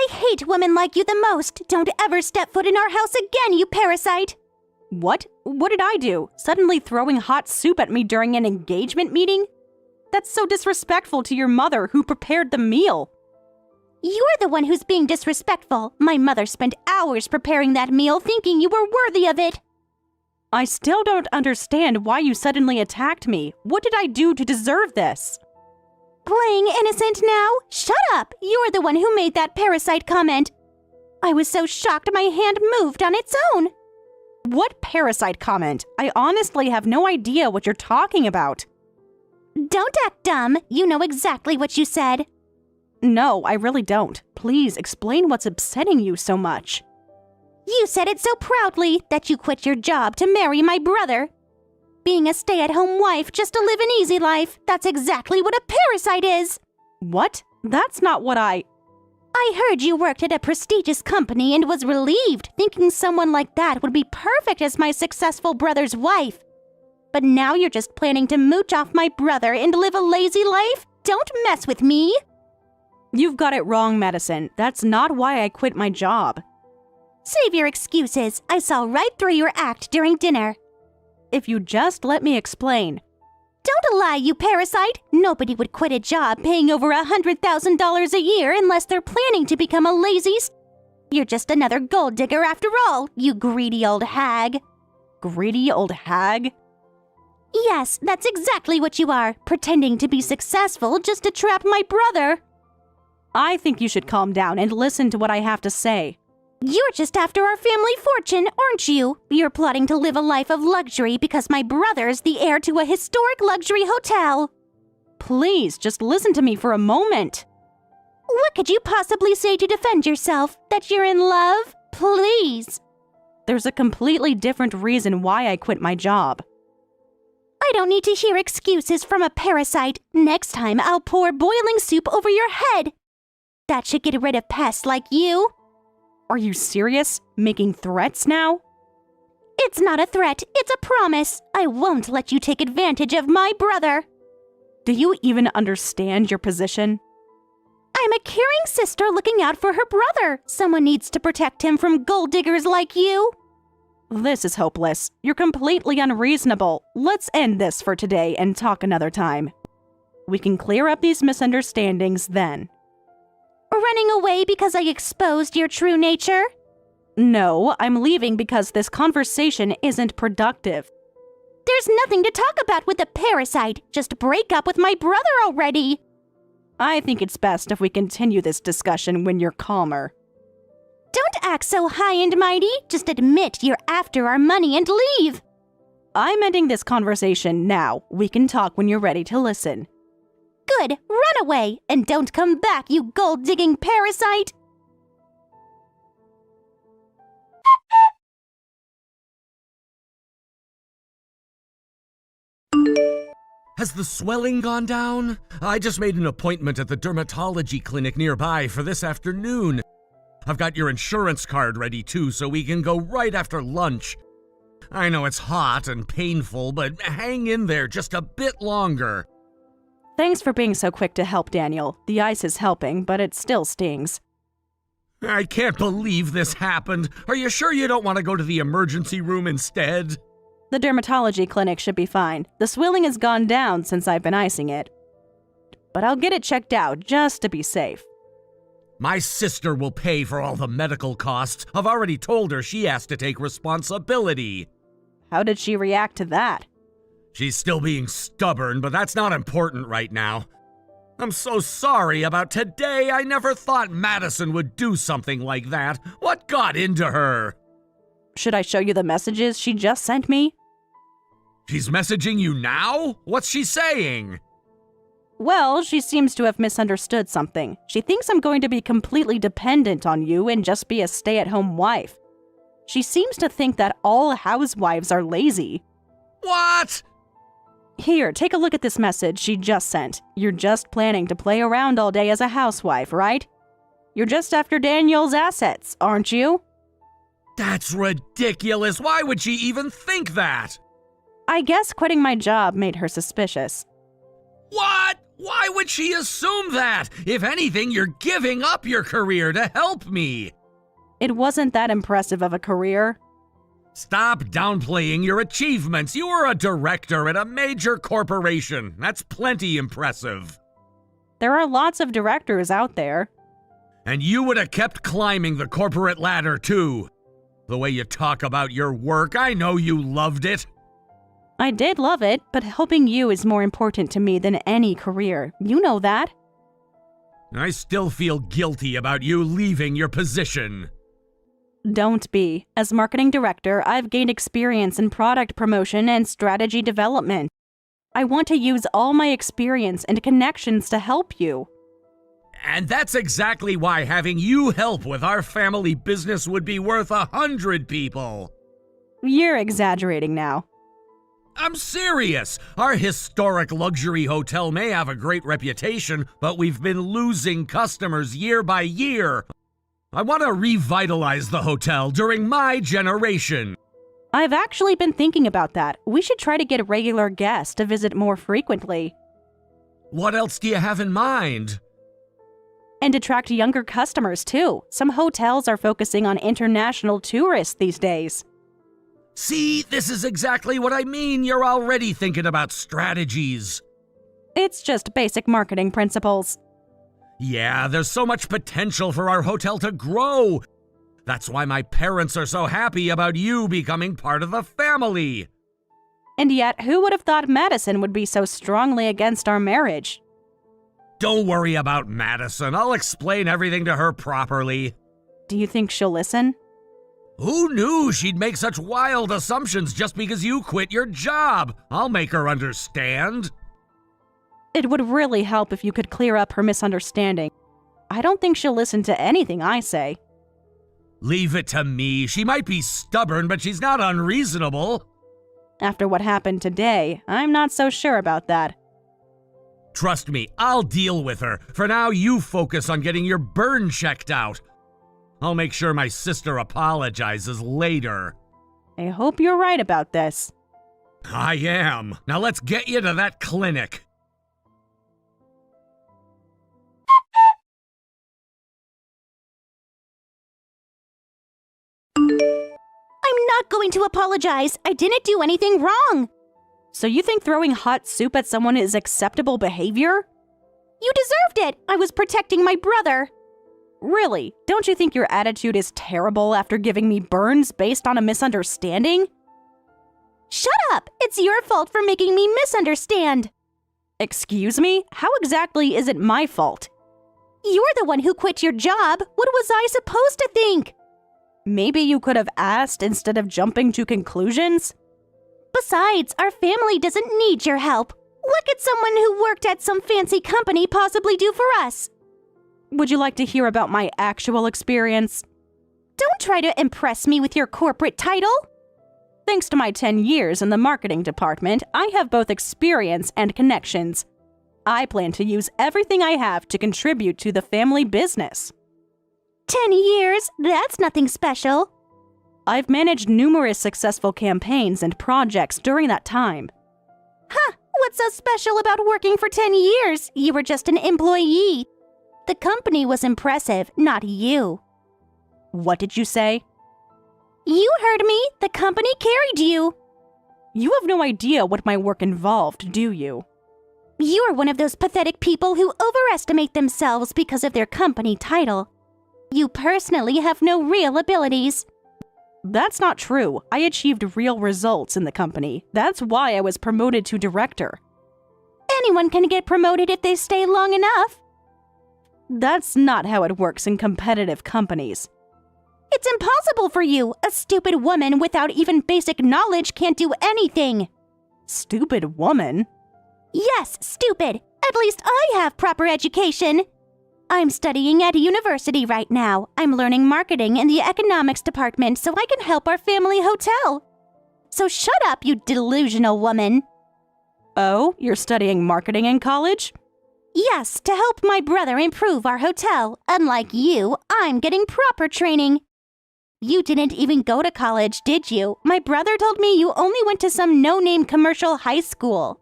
hate women like you the most. Don't ever step foot in our house again, you parasite! What? What did I do? Suddenly throwing hot soup at me during an engagement meeting? That's so disrespectful to your mother who prepared the meal. You're the one who's being disrespectful. My mother spent hours preparing that meal thinking you were worthy of it. I still don't understand why you suddenly attacked me. What did I do to deserve this? Playing innocent now? Shut up! You're the one who made that parasite comment. I was so shocked my hand moved on its own. What parasite comment? I honestly have no idea what you're talking about. Don't act dumb. You know exactly what you said. No, I really don't. Please explain what's upsetting you so much. You said it so proudly that you quit your job to marry my brother. Being a stay-at-home wife just to live an easy life, that's exactly what a parasite is. What? That's not what I heard you worked at a prestigious company and was relieved, thinking someone like that would be perfect as my successful brother's wife. But now you're just planning to mooch off my brother and live a lazy life? Don't mess with me! You've got it wrong, Madison. That's not why I quit my job. Save your excuses. I saw right through your act during dinner. If you just let me explain. Don't lie, you parasite! Nobody would quit a job paying over $100,000 a year unless they're planning to become a lazy You're just another gold digger after all, you greedy old hag. Greedy old hag? Yes, that's exactly what you are, pretending to be successful just to trap my brother. I think you should calm down and listen to what I have to say. You're just after our family fortune, aren't you? You're plotting to live a life of luxury because my brother's the heir to a historic luxury hotel. Please, just listen to me for a moment. What could you possibly say to defend yourself? That you're in love? Please. There's a completely different reason why I quit my job. I don't need to hear excuses from a parasite. Next time, I'll pour boiling soup over your head. That should get rid of pests like you. Are you serious? Making threats now? It's not a threat, it's a promise. I won't let you take advantage of my brother. Do you even understand your position? I'm a caring sister looking out for her brother. Someone needs to protect him from gold diggers like you. This is hopeless. You're completely unreasonable. Let's end this for today and talk another time. We can clear up these misunderstandings then. Running away because I exposed your true nature? No, I'm leaving because this conversation isn't productive. There's nothing to talk about with a parasite. Just break up with my brother already. I think it's best if we continue this discussion when you're calmer. Don't act so high and mighty. Just admit you're after our money and leave. I'm ending this conversation now. We can talk when you're ready to listen. Good. Run away and don't come back, you gold-digging parasite. Has the swelling gone down? I just made an appointment at the dermatology clinic nearby for this afternoon. I've got your insurance card ready too, so we can go right after lunch. I know it's hot and painful, but hang in there just a bit longer. Thanks for being so quick to help, Daniel. The ice is helping, but it still stings. I can't believe this happened. Are you sure you don't want to go to the emergency room instead? The dermatology clinic should be fine. The swelling has gone down since I've been icing it. But I'll get it checked out just to be safe. My sister will pay for all the medical costs. I've already told her she has to take responsibility. How did she react to that? She's still being stubborn, but that's not important right now. I'm so sorry about today. I never thought Madison would do something like that. What got into her? Should I show you the messages she just sent me? She's messaging you now? What's she saying? Well, she seems to have misunderstood something. She thinks I'm going to be completely dependent on you and just be a stay-at-home wife. She seems to think that all housewives are lazy. What? Here, take a look at this message she just sent. You're just planning to play around all day as a housewife, right? You're just after Daniel's assets, aren't you? That's ridiculous. Why would she even think that? I guess quitting my job made her suspicious. What? Why would she assume that? If anything, you're giving up your career to help me. It wasn't that impressive of a career. Stop downplaying your achievements. You were a director at a major corporation. That's plenty impressive. There are lots of directors out there. And you would have kept climbing the corporate ladder, too. The way you talk about your work, I know you loved it. I did love it, but helping you is more important to me than any career. You know that. I still feel guilty about you leaving your position. Don't be. As marketing director, I've gained experience in product promotion and strategy development. I want to use all my experience and connections to help you. And that's exactly why having you help with our family business would be worth 100 people. You're exaggerating now. I'm serious. Our historic luxury hotel may have a great reputation, but we've been losing customers year by year. I want to revitalize the hotel during my generation. I've actually been thinking about that. We should try to get regular guests to visit more frequently. What else do you have in mind? And attract younger customers, too. Some hotels are focusing on international tourists these days. See, this is exactly what I mean. You're already thinking about strategies. It's just basic marketing principles. Yeah, there's so much potential for our hotel to grow. That's why my parents are so happy about you becoming part of the family. And yet, who would have thought Madison would be so strongly against our marriage? Don't worry about Madison. I'll explain everything to her properly. Do you think she'll listen? Who knew she'd make such wild assumptions just because you quit your job? I'll make her understand. It would really help if you could clear up her misunderstanding. I don't think she'll listen to anything I say. Leave it to me. She might be stubborn, but she's not unreasonable. After what happened today, I'm not so sure about that. Trust me, I'll deal with her. For now, you focus on getting your burn checked out. I'll make sure my sister apologizes later. I hope you're right about this. I am. Now let's get you to that clinic. I'm not going to apologize. I didn't do anything wrong. So you think throwing hot soup at someone is acceptable behavior? You deserved it. I was protecting my brother. Really? Don't you think your attitude is terrible after giving me burns based on a misunderstanding? Shut up! It's your fault for making me misunderstand. Excuse me? How exactly is it my fault? You're the one who quit your job. What was I supposed to think? Maybe you could have asked instead of jumping to conclusions? Besides, our family doesn't need your help. What could someone who worked at some fancy company possibly do for us? Would you like to hear about my actual experience? Don't try to impress me with your corporate title. Thanks to my 10 years in the marketing department, I have both experience and connections. I plan to use everything I have to contribute to the family business. 10 years? That's nothing special. I've managed numerous successful campaigns and projects during that time. Huh, what's so special about working for 10 years? You were just an employee. The company was impressive, not you. What did you say? You heard me. The company carried you. You have no idea what my work involved, do you? You're one of those pathetic people who overestimate themselves because of their company title. You personally have no real abilities. That's not true. I achieved real results in the company. That's why I was promoted to director. Anyone can get promoted if they stay long enough. That's not how it works in competitive companies. It's impossible for you. A stupid woman without even basic knowledge can't do anything. Stupid woman? Yes, stupid. At least I have proper education. I'm studying at a university right now. I'm learning marketing in the economics department so I can help our family hotel. So shut up, you delusional woman. Oh, you're studying marketing in college? Yes, to help my brother improve our hotel. Unlike you, I'm getting proper training. You didn't even go to college, did you? My brother told me you only went to some no-name commercial high school.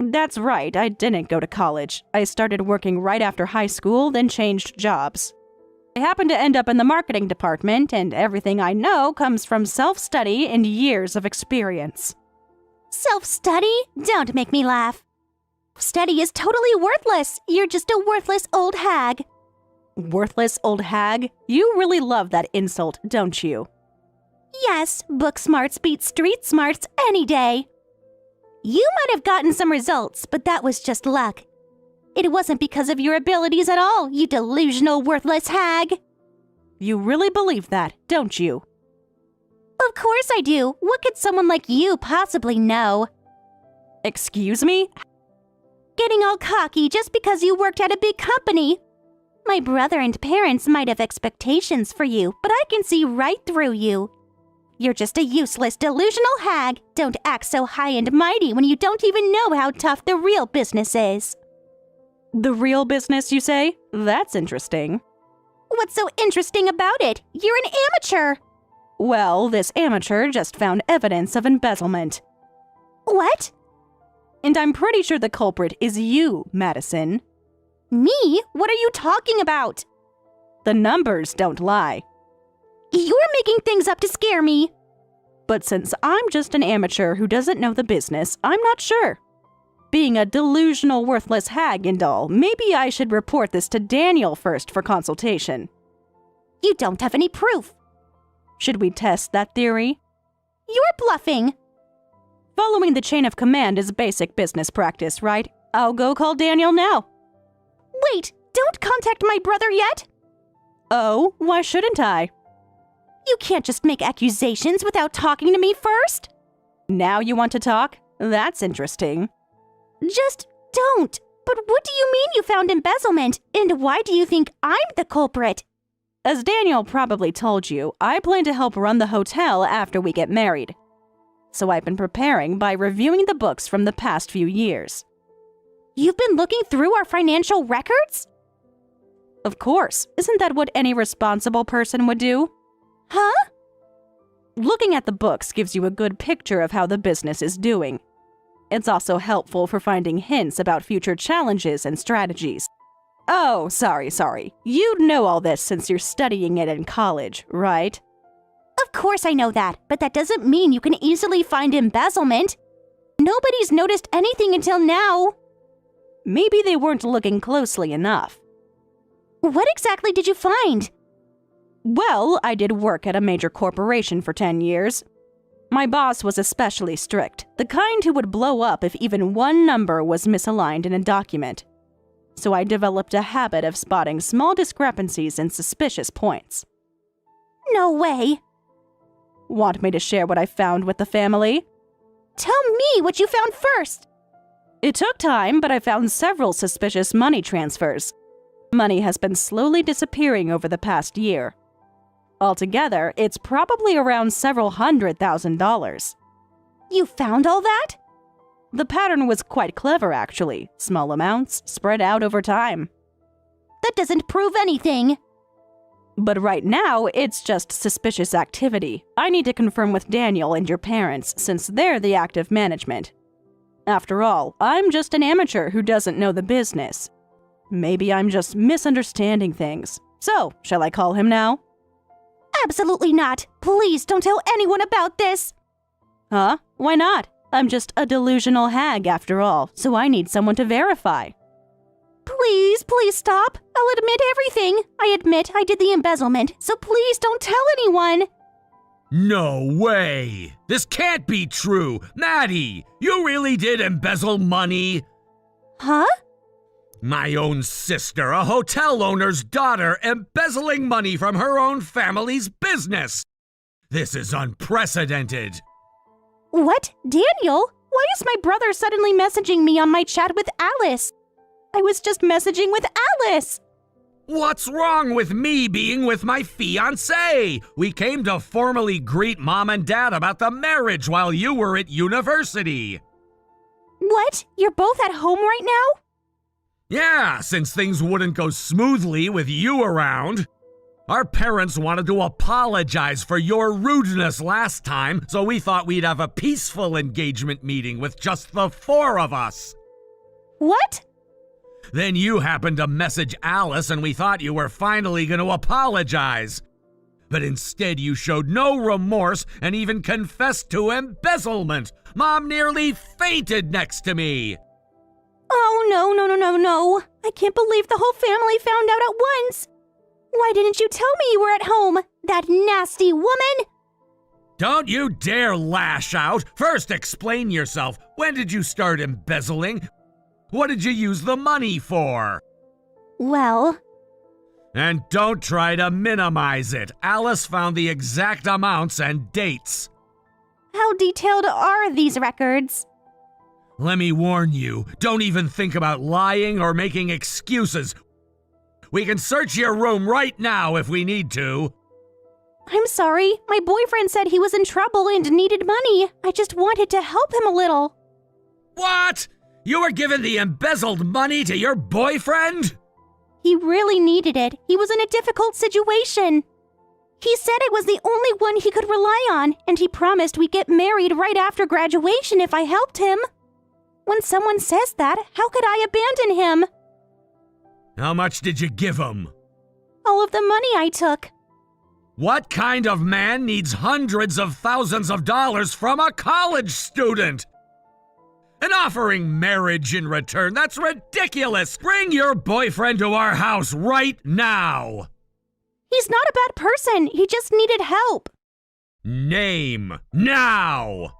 That's right, I didn't go to college. I started working right after high school, then changed jobs. I happened to end up in the marketing department, and everything I know comes from self-study and years of experience. Self-study? Don't make me laugh. Study is totally worthless. You're just a worthless old hag. Worthless old hag? You really love that insult, don't you? Yes, book smarts beat street smarts any day. You might have gotten some results, but that was just luck. It wasn't because of your abilities at all, you delusional, worthless hag. You really believe that, don't you? Of course I do. What could someone like you possibly know? Excuse me? Getting all cocky just because you worked at a big company. My brother and parents might have expectations for you, but I can see right through you. You're just a useless, delusional hag. Don't act so high and mighty when you don't even know how tough the real business is. The real business, you say? That's interesting. What's so interesting about it? You're an amateur. Well, this amateur just found evidence of embezzlement. What? And I'm pretty sure the culprit is you, Madison. Me? What are you talking about? The numbers don't lie. You're making things up to scare me. But since I'm just an amateur who doesn't know the business, I'm not sure. Being a delusional, worthless hag and all, maybe I should report this to Daniel first for consultation. You don't have any proof. Should we test that theory? You're bluffing. Following the chain of command is basic business practice, right? I'll go call Daniel now. Wait, don't contact my brother yet. Oh, why shouldn't I? You can't just make accusations without talking to me first. Now you want to talk? That's interesting. Just don't. But what do you mean you found embezzlement? And why do you think I'm the culprit? As Daniel probably told you, I plan to help run the hotel after we get married. So I've been preparing by reviewing the books from the past few years. You've been looking through our financial records? Of course. Isn't that what any responsible person would do? Huh? Looking at the books gives you a good picture of how the business is doing. It's also helpful for finding hints about future challenges and strategies. Oh, sorry. You'd know all this since you're studying it in college, right? Of course I know that, but that doesn't mean you can easily find embezzlement. Nobody's noticed anything until now. Maybe they weren't looking closely enough. What exactly did you find? Well, I did work at a major corporation for 10 years. My boss was especially strict, the kind who would blow up if even one number was misaligned in a document. So I developed a habit of spotting small discrepancies and suspicious points. No way. Want me to share what I found with the family? Tell me what you found first. It took time, but I found several suspicious money transfers. Money has been slowly disappearing over the past year. Altogether, it's probably around several $100,000. You found all that? The pattern was quite clever, actually. Small amounts, spread out over time. That doesn't prove anything. But right now, it's just suspicious activity. I need to confirm with Daniel and your parents, since they're the active management. After all, I'm just an amateur who doesn't know the business. Maybe I'm just misunderstanding things. So, shall I call him now? Absolutely not. Please don't tell anyone about this. Huh? Why not? I'm just a delusional hag after all, so I need someone to verify. Please stop. I'll admit everything. I admit I did the embezzlement, so please don't tell anyone. No way! This can't be true! Maddie, you really did embezzle money? Huh? My own sister, a hotel owner's daughter, embezzling money from her own family's business! This is unprecedented! What? Daniel? Why is my brother suddenly messaging me on my chat with Alice? I was just messaging with Alice! What's wrong with me being with my fiancé? We came to formally greet Mom and Dad about the marriage while you were at university. What? You're both at home right now? Yeah, since things wouldn't go smoothly with you around. Our parents wanted to apologize for your rudeness last time, so we thought we'd have a peaceful engagement meeting with just the four of us. What? Then you happened to message Alice and we thought you were finally going to apologize. But instead you showed no remorse and even confessed to embezzlement. Mom nearly fainted next to me. Oh, no. I can't believe the whole family found out at once. Why didn't you tell me you were at home, that nasty woman? Don't you dare lash out. First explain yourself. When did you start embezzling? What did you use the money for? Well, And don't try to minimize it. Alice found the exact amounts and dates. how detailed are these records? Let me warn you, don't even think about lying or making excuses. We can search your room right now if we need to. I'm sorry. My boyfriend said he was in trouble and needed money. I just wanted to help him a little. What? You were giving the embezzled money to your boyfriend? He really needed it. He was in a difficult situation. He said I was the only one he could rely on, and he promised we'd get married right after graduation if I helped him. When someone says that, how could I abandon him? How much did you give him? All of the money I took. What kind of man needs hundreds of thousands of dollars from a college student? And offering marriage in return, that's ridiculous! Bring your boyfriend to our house right now! He's not a bad person. He just needed help. Name, now!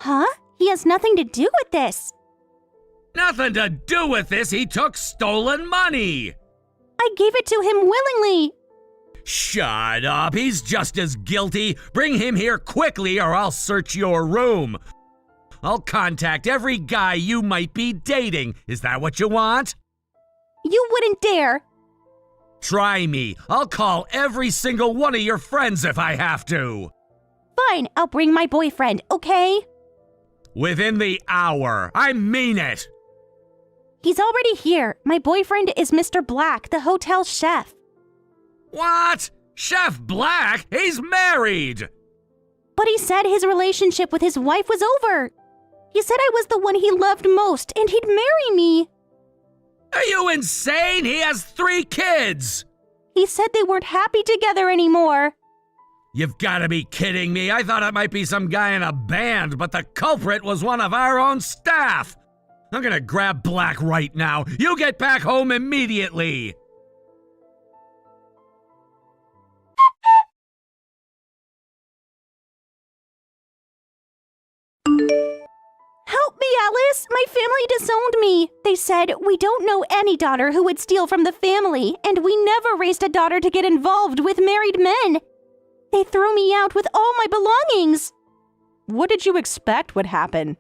Huh? He has nothing to do with this. Nothing to do with this, he took stolen money! I gave it to him willingly. Shut up, he's just as guilty. Bring him here quickly or I'll search your room. I'll contact every guy you might be dating. Is that what you want? You wouldn't dare. Try me. I'll call every single one of your friends if I have to. Fine, I'll bring my boyfriend, okay? Within the hour. I mean it. He's already here. My boyfriend is Mr. Black, the hotel chef. What? Chef Black? He's married. But he said his relationship with his wife was over. He said I was the one he loved most and he'd marry me. Are you insane? He has 3 kids. He said they weren't happy together anymore. You've got to be kidding me. I thought it might be some guy in a band, but the culprit was one of our own staff. I'm gonna grab Black right now. You get back home immediately. Help me, Alice! My family disowned me. They said, we don't know any daughter who would steal from the family, and we never raised a daughter to get involved with married men. They threw me out with all my belongings. What did you expect would happen?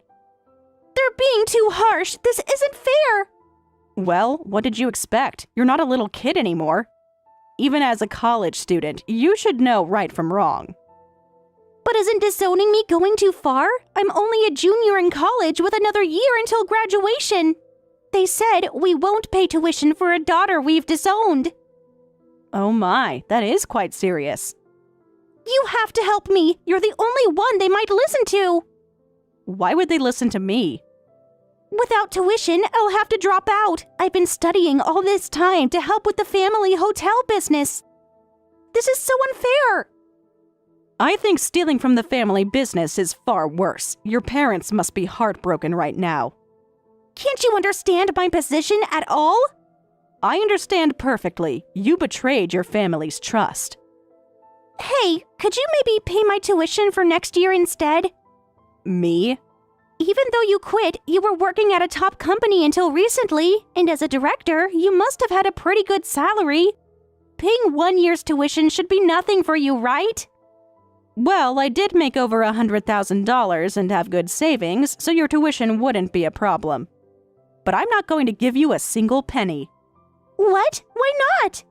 They're being too harsh. This isn't fair. Well, what did you expect? You're not a little kid anymore. Even as a college student, you should know right from wrong. But isn't disowning me going too far? I'm only a junior in college with another year until graduation. They said we won't pay tuition for a daughter we've disowned. Oh my, that is quite serious. You have to help me. You're the only one they might listen to. Why would they listen to me? Without tuition, I'll have to drop out. I've been studying all this time to help with the family hotel business. This is so unfair. I think stealing from the family business is far worse. Your parents must be heartbroken right now. Can't you understand my position at all? I understand perfectly. You betrayed your family's trust. Hey, could you maybe pay my tuition for next year instead? Me? Even though you quit, you were working at a top company until recently, and as a director, you must have had a pretty good salary. Paying 1 year's tuition should be nothing for you, right? Well, I did make over $100,000 and have good savings, so your tuition wouldn't be a problem. But I'm not going to give you a single penny. What? Why not?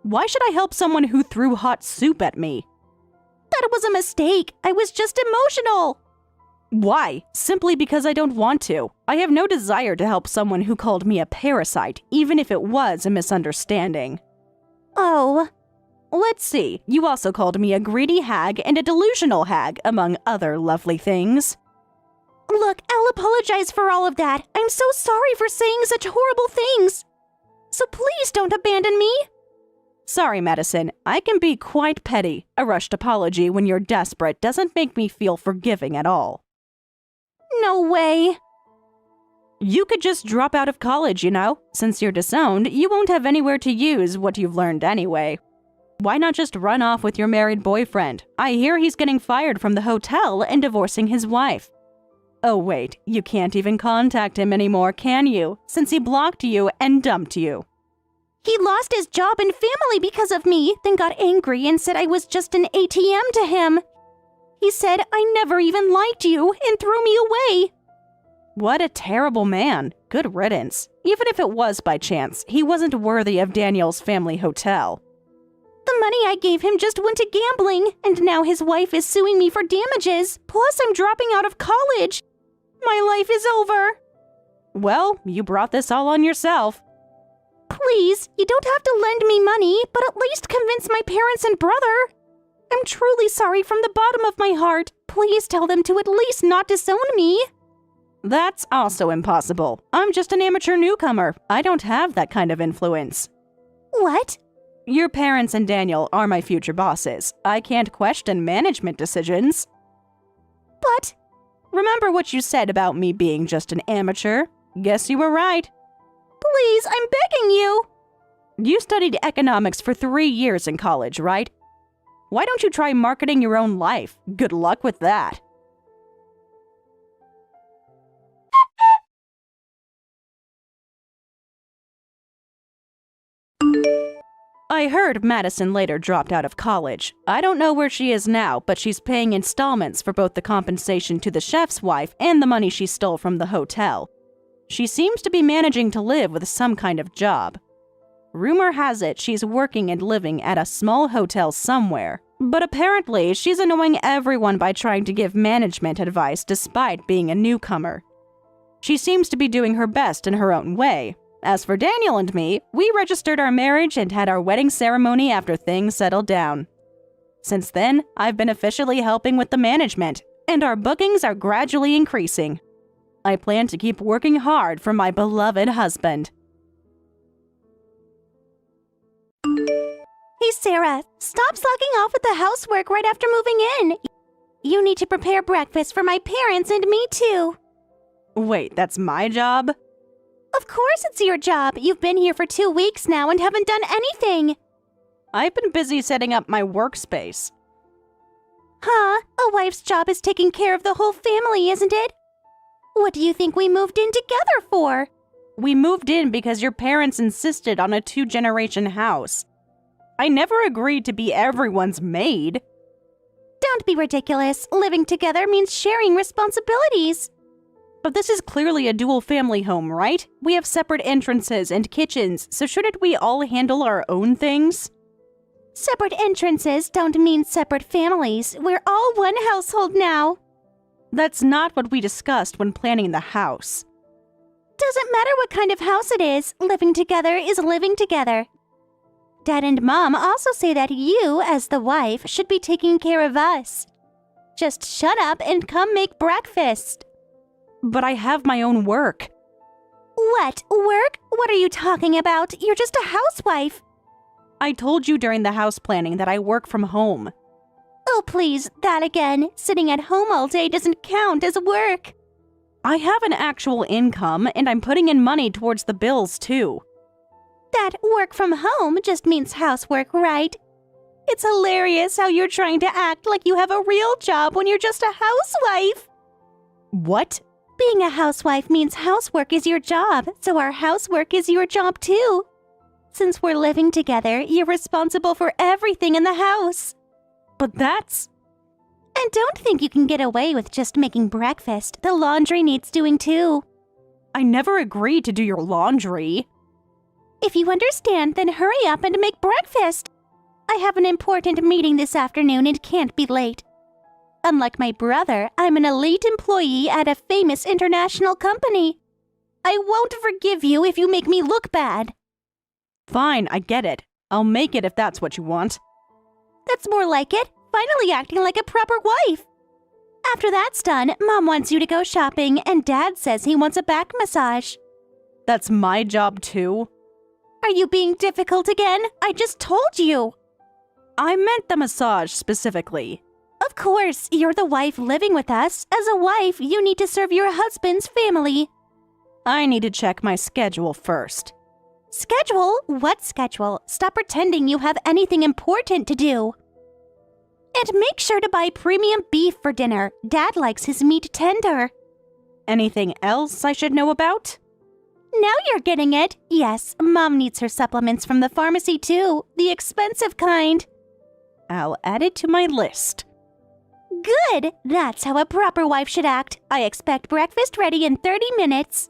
Why should I help someone who threw hot soup at me? That was a mistake. I was just emotional. Why? Simply because I don't want to. I have no desire to help someone who called me a parasite, even if it was a misunderstanding. Oh. Let's see, you also called me a greedy hag and a delusional hag, among other lovely things. Look, I'll apologize for all of that. I'm so sorry for saying such horrible things. So please don't abandon me. Sorry, Madison. I can be quite petty. A rushed apology when you're desperate doesn't make me feel forgiving at all. No way. You could just drop out of college, you know? Since you're disowned, you won't have anywhere to use what you've learned anyway. Why not just run off with your married boyfriend? I hear he's getting fired from the hotel and divorcing his wife. Oh wait, you can't even contact him anymore, can you? Since he blocked you and dumped you. He lost his job and family because of me, then got angry and said I was just an ATM to him. He said I never even liked you and threw me away. What a terrible man. Good riddance. Even if it was by chance, he wasn't worthy of Daniel's family hotel. The money I gave him just went to gambling, and now his wife is suing me for damages. Plus, I'm dropping out of college. My life is over. Well, you brought this all on yourself. Please, you don't have to lend me money, but at least convince my parents and brother. I'm truly sorry from the bottom of my heart. Please tell them to at least not disown me. That's also impossible. I'm just an amateur newcomer. I don't have that kind of influence. What? Your parents and Daniel are my future bosses. I can't question management decisions. But remember what you said about me being just an amateur? Guess you were right. please, I'm begging you. You studied economics for 3 years in college, right? Why don't you try marketing your own life? Good luck with that. I heard Madison later dropped out of college. I don't know where she is now, but she's paying installments for both the compensation to the chef's wife and the money she stole from the hotel. She seems to be managing to live with some kind of job. Rumor has it she's working and living at a small hotel somewhere, but apparently she's annoying everyone by trying to give management advice despite being a newcomer. She seems to be doing her best in her own way. As for Daniel and me, we registered our marriage and had our wedding ceremony after things settled down. Since then, I've been officially helping with the management, and our bookings are gradually increasing. I plan to keep working hard for my beloved husband. Hey, Sarah, stop slacking off with the housework right after moving in. You need to prepare breakfast for my parents and me too. Wait, that's my job? Of course it's your job. You've been here for 2 weeks now and haven't done anything. I've been busy setting up my workspace. Huh? A wife's job is taking care of the whole family, isn't it? What do you think we moved in together for? We moved in because your parents insisted on a 2-generation house. I never agreed to be everyone's maid. Don't be ridiculous. Living together means sharing responsibilities. But this is clearly a dual family home, right? We have separate entrances and kitchens, so shouldn't we all handle our own things? Separate entrances don't mean separate families. We're all one household now. That's not what we discussed when planning the house. Doesn't matter what kind of house it is. Living together is living together. Dad and Mom also say that you, as the wife, should be taking care of us. Just shut up and come make breakfast. But I have my own work. What? Work? What are you talking about? You're just a housewife. I told you during the house planning that I work from home. Oh, please, that again. Sitting at home all day doesn't count as work. I have an actual income, and I'm putting in money towards the bills, too. That work from home just means housework, right? It's hilarious how you're trying to act like you have a real job when you're just a housewife. What? Being a housewife means housework is your job, so our housework is your job too. Since we're living together, you're responsible for everything in the house. But that's... And don't think you can get away with just making breakfast. The laundry needs doing too. I never agreed to do your laundry. If you understand, then hurry up and make breakfast. I have an important meeting this afternoon and can't be late. Unlike my brother, I'm an elite employee at a famous international company. I won't forgive you if you make me look bad. Fine, I get it. I'll make it if that's what you want. That's more like it. Finally acting like a proper wife. After that's done, Mom wants you to go shopping, and Dad says he wants a back massage. That's my job too. Are you being difficult again? I just told you. I meant the massage specifically. Of course, you're the wife living with us. As a wife, you need to serve your husband's family. I need to check my schedule first. Schedule? What schedule? Stop pretending you have anything important to do. And make sure to buy premium beef for dinner. Dad likes his meat tender. Anything else I should know about? Now you're getting it. Yes, Mom needs her supplements from the pharmacy too. The expensive kind. I'll add it to my list. Good! That's how a proper wife should act. I expect breakfast ready in 30 minutes.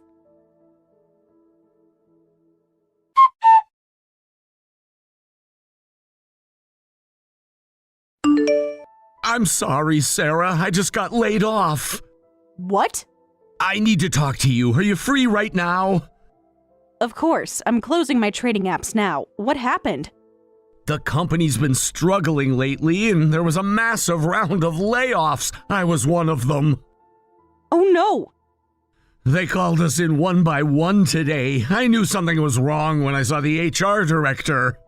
I'm sorry, Sarah. I just got laid off. What? I need to talk to you. Are you free right now? Of course, I'm closing my trading apps now. What happened? The company's been struggling lately, and there was a massive round of layoffs. I was one of them. Oh no! They called us in one by one today. I knew something was wrong when I saw the HR director.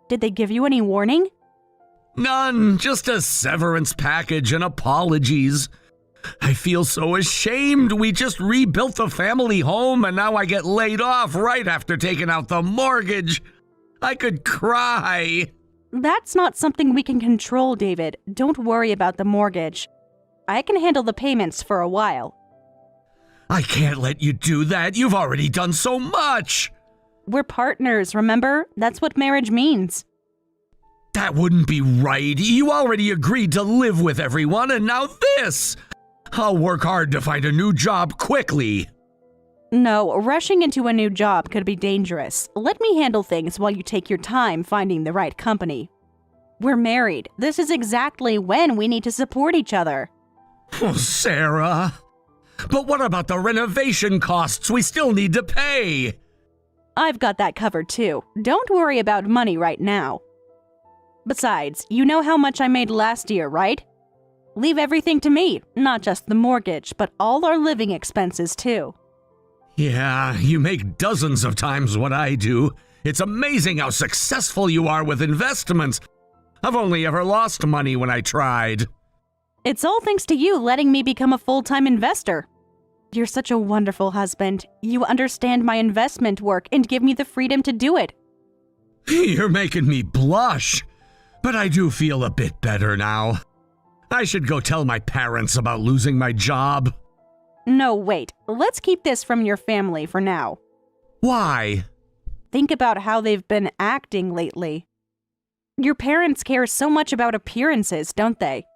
Did they give you any warning? None, just a severance package and apologies. I feel so ashamed. We just rebuilt the family home and now I get laid off right after taking out the mortgage. I could cry. That's not something we can control, David. Don't worry about the mortgage. I can handle the payments for a while. I can't let you do that. You've already done so much. We're partners, remember? That's what marriage means. That wouldn't be right. You already agreed to live with everyone, and now this! I'll work hard to find a new job quickly. No, rushing into a new job could be dangerous. Let me handle things while you take your time finding the right company. We're married. This is exactly when we need to support each other. Oh, Sarah. But what about the renovation costs we still need to pay? I've got that covered too. Don't worry about money right now. Besides, you know how much I made last year, right? Leave everything to me, not just the mortgage, but all our living expenses too. Yeah, you make dozens of times what I do. It's amazing how successful you are with investments. I've only ever lost money when I tried. It's all thanks to you letting me become a full-time investor. You're such a wonderful husband. You understand my investment work and give me the freedom to do it. You're making me blush. But I do feel a bit better now. I should go tell my parents about losing my job. No, wait. Let's keep this from your family for now. Why? Think about how they've been acting lately. Your parents care so much about appearances, don't they?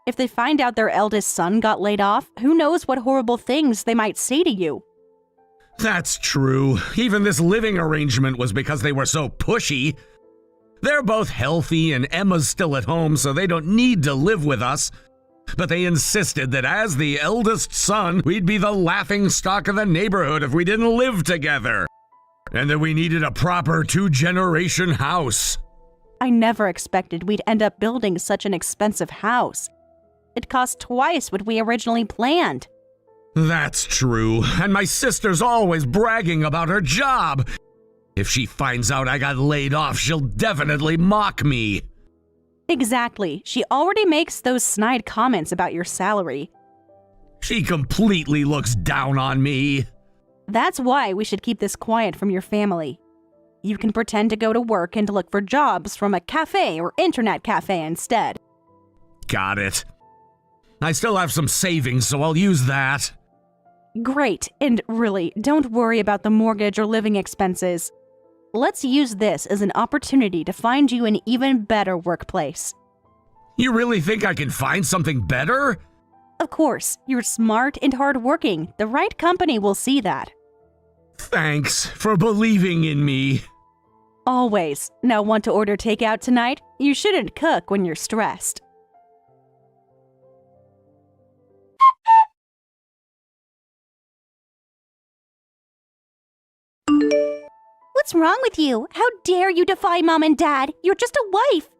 If they find out their eldest son got laid off, who knows what horrible things they might say to you. That's true. Even this living arrangement was because they were so pushy. They're both healthy and Emma's still at home, so they don't need to live with us. But they insisted that as the eldest son, we'd be the laughingstock of the neighborhood if we didn't live together. And that we needed a proper 2-generation house. I never expected we'd end up building such an expensive house. It cost twice what we originally planned. That's true, and my sister's always bragging about her job. If she finds out I got laid off, she'll definitely mock me. Exactly. She already makes those snide comments about your salary. She completely looks down on me. That's why we should keep this quiet from your family. You can pretend to go to work and look for jobs from a cafe or internet cafe instead. Got it. I still have some savings, so I'll use that. Great. And really, don't worry about the mortgage or living expenses. Let's use this as an opportunity to find you an even better workplace. You really think I can find something better? Of course, you're smart and hardworking. The right company will see that. Thanks for believing in me. Always. Now, want to order takeout tonight? You shouldn't cook when you're stressed. What's wrong with you? How dare you defy Mom and Dad? You're just a wife.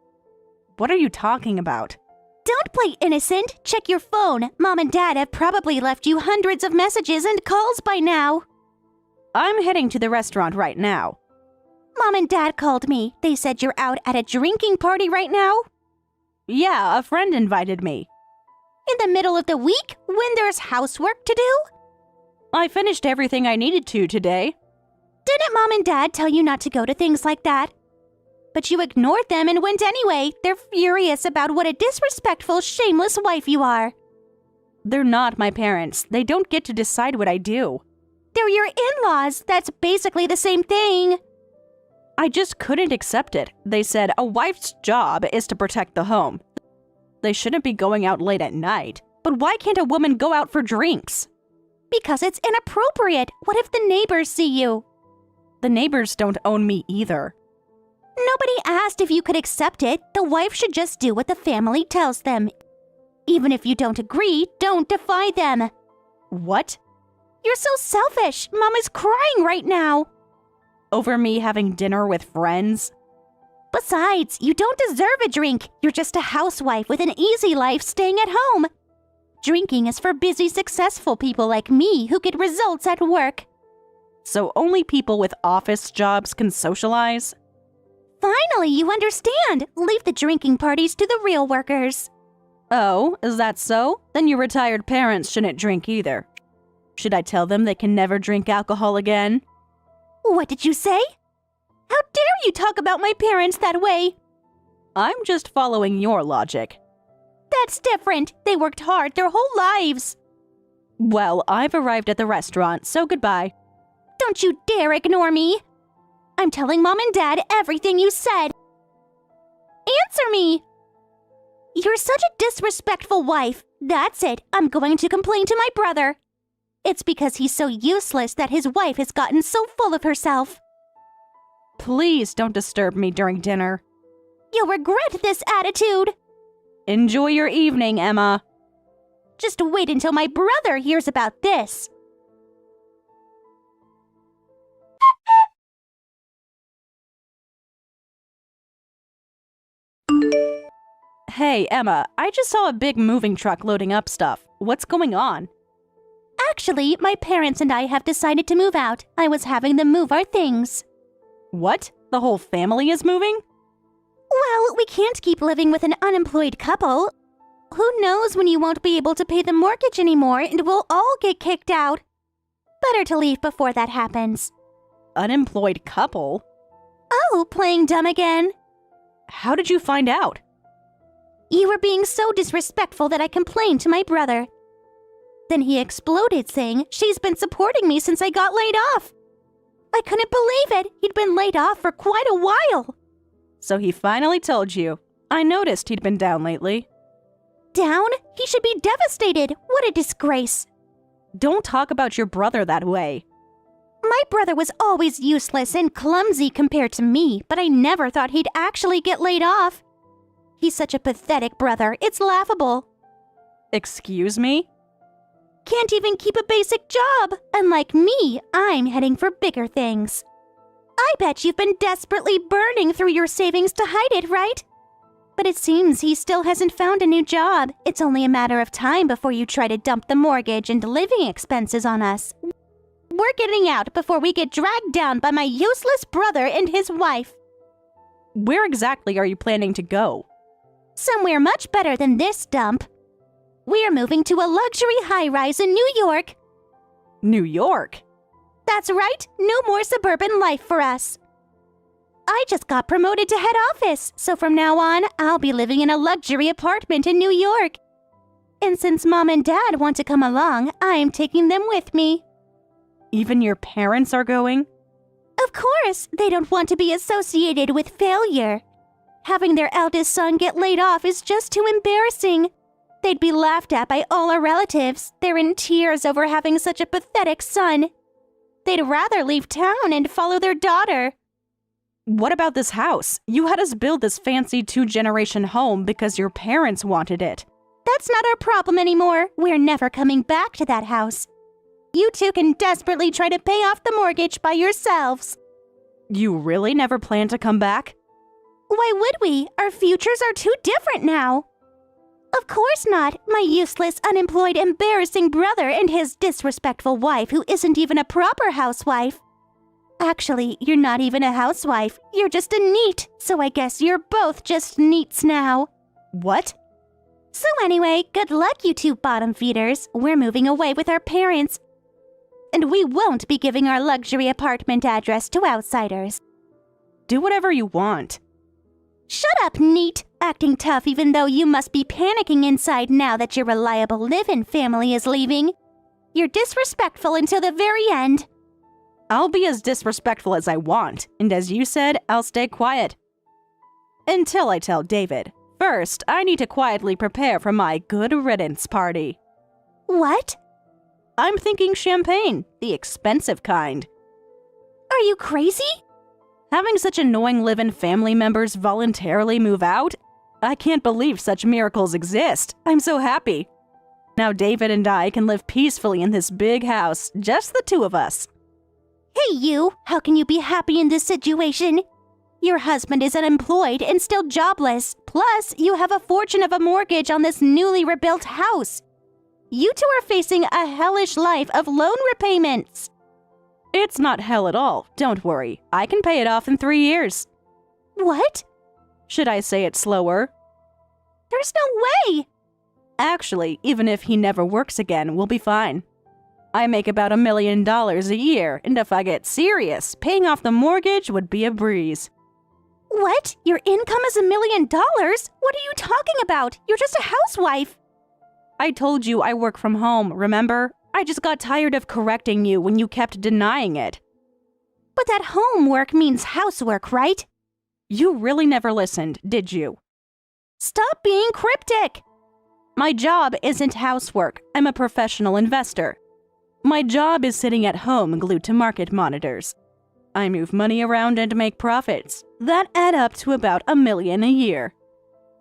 What are you talking about? Don't play innocent. Check your phone. Mom and Dad have probably left you hundreds of messages and calls by now. I'm heading to the restaurant right now. Mom and Dad called me. They said you're out at a drinking party right now? Yeah, a friend invited me. In the middle of the week, when there's housework to do? I finished everything I needed to today. Didn't Mom and Dad tell you not to go to things like that? But you ignored them and went anyway. They're furious about what a disrespectful, shameless wife you are. They're not my parents. They don't get to decide what I do. They're your in-laws. That's basically the same thing. I just couldn't accept it. They said a wife's job is to protect the home. They shouldn't be going out late at night. But why can't a woman go out for drinks? Because it's inappropriate. What if the neighbors see you? The neighbors don't own me either. Nobody asked if you could accept it. The wife should just do what the family tells them. Even if you don't agree, don't defy them. What? You're so selfish. Mom is crying right now. Over me having dinner with friends? Besides, you don't deserve a drink. You're just a housewife with an easy life staying at home. Drinking is for busy, successful people like me who get results at work. So only people with office jobs can socialize? Finally, you understand. Leave the drinking parties to the real workers. Oh, is that so? Then your retired parents shouldn't drink either. Should I tell them they can never drink alcohol again? What did you say? How dare you talk about my parents that way? I'm just following your logic. That's different. They worked hard their whole lives. Well, I've arrived at the restaurant, so goodbye. Don't you dare ignore me. I'm telling Mom and Dad everything you said. Answer me. You're such a disrespectful wife. That's it. I'm going to complain to my brother. It's because he's so useless that his wife has gotten so full of herself. Please don't disturb me during dinner. You'll regret this attitude. Enjoy your evening, Emma. Just wait until my brother hears about this. Hey, Emma, I just saw a big moving truck loading up stuff. What's going on? Actually, my parents and I have decided to move out. I was having them move our things. What? The whole family is moving? Well, we can't keep living with an unemployed couple. Who knows when you won't be able to pay the mortgage anymore and we'll all get kicked out. Better to leave before that happens. Unemployed couple? Oh, playing dumb again. How did you find out? You were being so disrespectful that I complained to my brother. Then he exploded, saying she's been supporting me since I got laid off. I couldn't believe it. He'd been laid off for quite a while. So he finally told you. I noticed he'd been down lately. Down? He should be devastated. What a disgrace. Don't talk about your brother that way. My brother was always useless and clumsy compared to me, but I never thought he'd actually get laid off. He's such a pathetic brother, it's laughable. Excuse me? Can't even keep a basic job. Unlike me, I'm heading for bigger things. I bet you've been desperately burning through your savings to hide it, right? But it seems he still hasn't found a new job. It's only a matter of time before you try to dump the mortgage and living expenses on us. We're getting out before we get dragged down by my useless brother and his wife. Where exactly are you planning to go? Somewhere much better than this dump. We're moving to a luxury high-rise in New York. New York? That's right. No more suburban life for us. I just got promoted to head office, so from now on, I'll be living in a luxury apartment in New York. And since Mom and Dad want to come along, I'm taking them with me. Even your parents are going? Of course, they don't want to be associated with failure. Having their eldest son get laid off is just too embarrassing. They'd be laughed at by all our relatives. They're in tears over having such a pathetic son. They'd rather leave town and follow their daughter. What about this house? You had us build this fancy 2-generation home because your parents wanted it. That's not our problem anymore. We're never coming back to that house. You two can desperately try to pay off the mortgage by yourselves. You really never plan to come back? Why would we? Our futures are too different now. Of course not. My useless, unemployed, embarrassing brother and his disrespectful wife who isn't even a proper housewife. Actually, you're not even a housewife. You're just a neat, so I guess you're both just neats now. What? So anyway, good luck, you two bottom feeders. We're moving away with our parents. And we won't be giving our luxury apartment address to outsiders. Do whatever you want. Shut up, neat! Acting tough even though you must be panicking inside now that your reliable live-in family is leaving. You're disrespectful until the very end. I'll be as disrespectful as I want, and as you said, I'll stay quiet. Until I tell David. First, I need to quietly prepare for my good riddance party. What? I'm thinking champagne, the expensive kind. Are you crazy? Having such annoying live-in family members voluntarily move out? I can't believe such miracles exist. I'm so happy. Now David and I can live peacefully in this big house, just the two of us. Hey you, how can you be happy in this situation? Your husband is unemployed and still jobless. Plus, you have a fortune of a mortgage on this newly rebuilt house. You two are facing a hellish life of loan repayments. It's not hell at all, don't worry. I can pay it off in 3 years. What? Should I say it slower? There's no way! Actually, even if he never works again, we'll be fine. I make about $1 million a year, and if I get serious, paying off the mortgage would be a breeze. What? Your income is $1 million? What are you talking about? You're just a housewife. I told you I work from home, remember? I just got tired of correcting you when you kept denying it. But that homework means housework, right? You really never listened, did you? Stop being cryptic! My job isn't housework. I'm a professional investor. My job is sitting at home glued to market monitors. I move money around and make profits. That add up to about $1 million a year.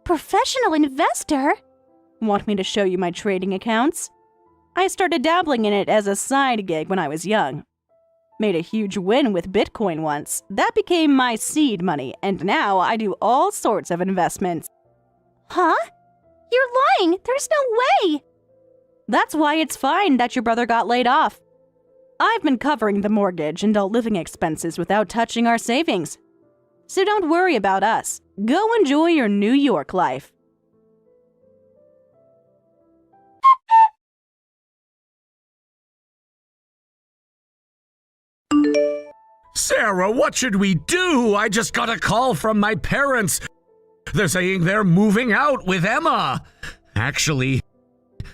Professional investor? Want me to show you my trading accounts? I started dabbling in it as a side gig when I was young. Made a huge win with Bitcoin once. That became my seed money, and now I do all sorts of investments. Huh? You're lying! There's no way! That's why it's fine that your brother got laid off. I've been covering the mortgage and all living expenses without touching our savings. So don't worry about us. Go enjoy your New York life. Sarah, what should we do? I just got a call from my parents. They're saying they're moving out with Emma. Actually,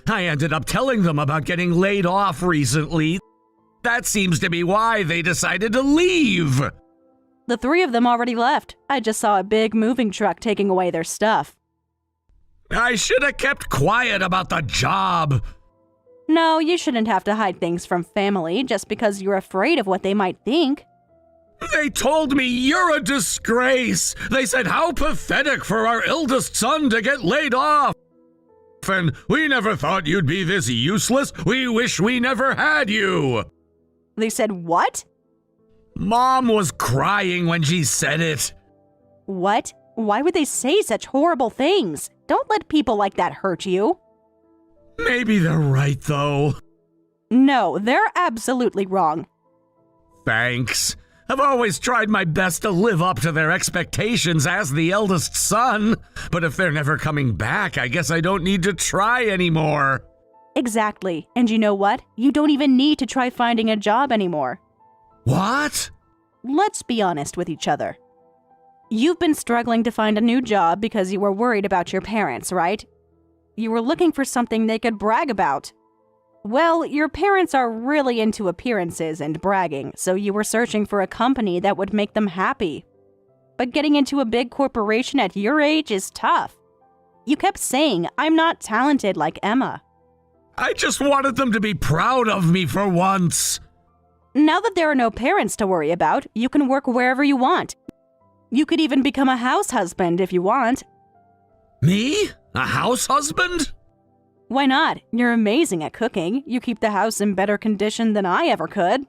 I ended up telling them about getting laid off recently. That seems to be why they decided to leave. The 3 of them already left. I just saw a big moving truck taking away their stuff. I should have kept quiet about the job. No, you shouldn't have to hide things from family just because you're afraid of what they might think. They told me you're a disgrace. They said how pathetic for our eldest son to get laid off. And we never thought you'd be this useless. We wish we never had you. They said what? Mom was crying when she said it. What? Why would they say such horrible things? Don't let people like that hurt you. Maybe they're right, though. No, they're absolutely wrong. Thanks. I've always tried my best to live up to their expectations as the eldest son. But if they're never coming back, I guess I don't need to try anymore. Exactly. And you know what? You don't even need to try finding a job anymore. What? Let's be honest with each other. You've been struggling to find a new job because you were worried about your parents, right? You were looking for something they could brag about. Well, your parents are really into appearances and bragging, so you were searching for a company that would make them happy. But getting into a big corporation at your age is tough. You kept saying, I'm not talented like Emma. I just wanted them to be proud of me for once. Now that there are no parents to worry about, you can work wherever you want. You could even become a house husband if you want. Me? A house husband? Why not? You're amazing at cooking. You keep the house in better condition than I ever could.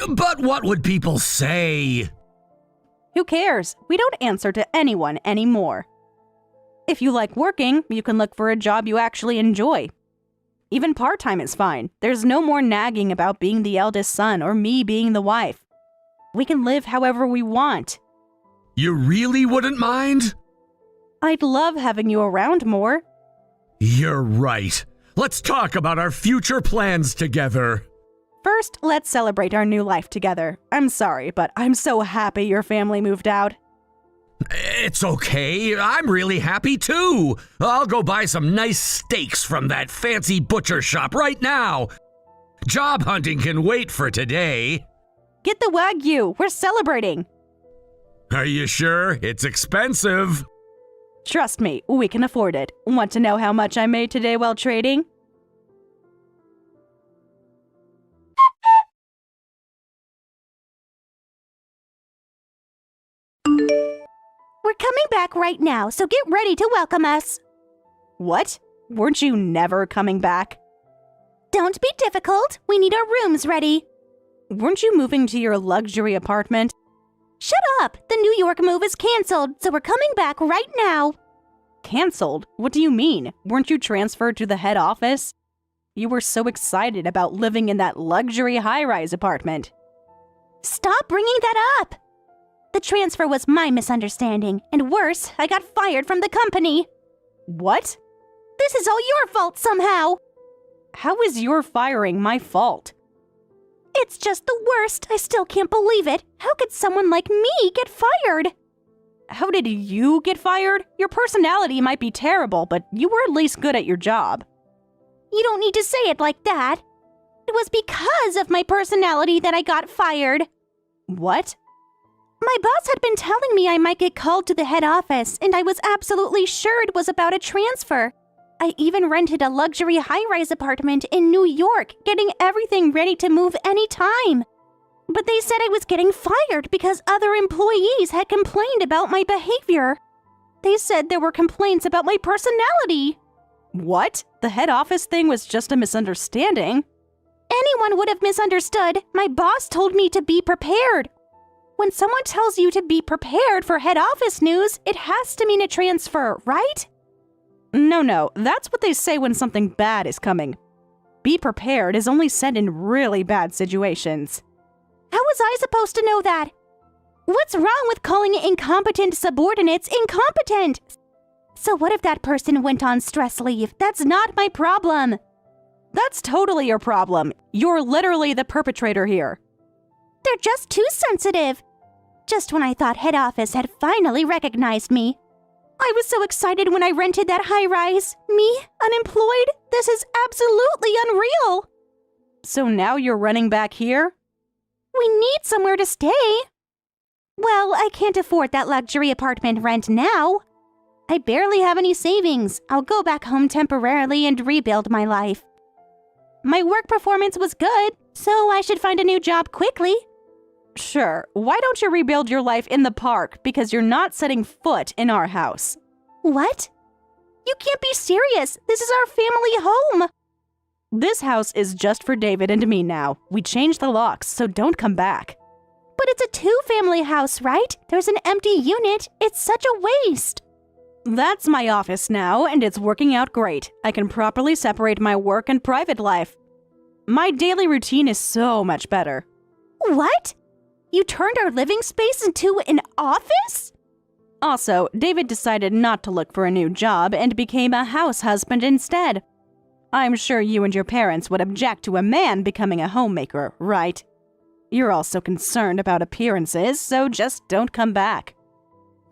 But what would people say? Who cares? We don't answer to anyone anymore. If you like working, you can look for a job you actually enjoy. Even part-time is fine. There's no more nagging about being the eldest son or me being the wife. We can live however we want. You really wouldn't mind? I'd love having you around more. You're right. Let's talk about our future plans together. First, let's celebrate our new life together. I'm sorry, but I'm so happy your family moved out. It's okay. I'm really happy too. I'll go buy some nice steaks from that fancy butcher shop right now. Job hunting can wait for today. Get the Wagyu. We're celebrating. Are you sure? It's expensive. Trust me, we can afford it. Want to know how much I made today while trading? We're coming back right now, so get ready to welcome us. What? Weren't you never coming back? Don't be difficult. We need our rooms ready. Weren't you moving to your luxury apartment? Shut up! The New York move is canceled, so we're coming back right now. Canceled? What do you mean? Weren't you transferred to the head office? You were so excited about living in that luxury high-rise apartment. Stop bringing that up! The transfer was my misunderstanding, and worse, I got fired from the company. What? This is all your fault somehow. How is your firing my fault? It's just the worst. I still can't believe it. How could someone like me get fired? How did you get fired? Your personality might be terrible, but you were at least good at your job. You don't need to say it like that. It was because of my personality that I got fired. What? My boss had been telling me I might get called to the head office, and I was absolutely sure it was about a transfer. I even rented a luxury high-rise apartment in New York, getting everything ready to move any time. But they said I was getting fired because other employees had complained about my behavior. They said there were complaints about my personality. What? The head office thing was just a misunderstanding. Anyone would have misunderstood. My boss told me to be prepared. When someone tells you to be prepared for head office news, it has to mean a transfer, right? No, that's what they say when something bad is coming. Be prepared is only said in really bad situations. How was I supposed to know that? What's wrong with calling incompetent subordinates incompetent? So what if that person went on stress leave? That's not my problem. That's totally your problem. You're literally the perpetrator here. They're just too sensitive. Just when I thought head office had finally recognized me. I was so excited when I rented that high-rise. Me, unemployed? This is absolutely unreal. So now you're running back here? We need somewhere to stay. Well, I can't afford that luxury apartment rent now. I barely have any savings. I'll go back home temporarily and rebuild my life. My work performance was good, so I should find a new job quickly. Sure, why don't you rebuild your life in the park because you're not setting foot in our house? What? You can't be serious. This is our family home. This house is just for David and me now. We changed the locks, so don't come back. But it's a two-family house, right? There's an empty unit. It's such a waste. That's my office now, and it's working out great. I can properly separate my work and private life. My daily routine is so much better. What? You turned our living space into an office? Also, David decided not to look for a new job and became a house husband instead. I'm sure you and your parents would object to a man becoming a homemaker, right? You're also concerned about appearances, so just don't come back.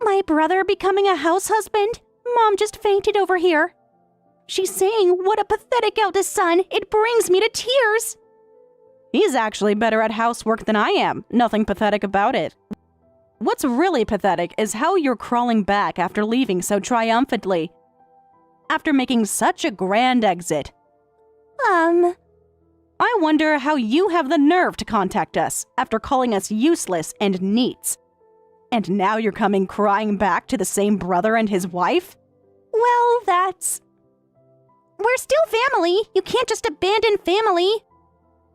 My brother becoming a house husband? Mom just fainted over here. She's saying, what a pathetic eldest son. It brings me to tears. He's actually better at housework than I am. Nothing pathetic about it. What's really pathetic is how you're crawling back after leaving so triumphantly. After making such a grand exit. I wonder how you have the nerve to contact us after calling us useless and neats. And now you're coming crying back to the same brother and his wife? Well, we're still family. You can't just abandon family.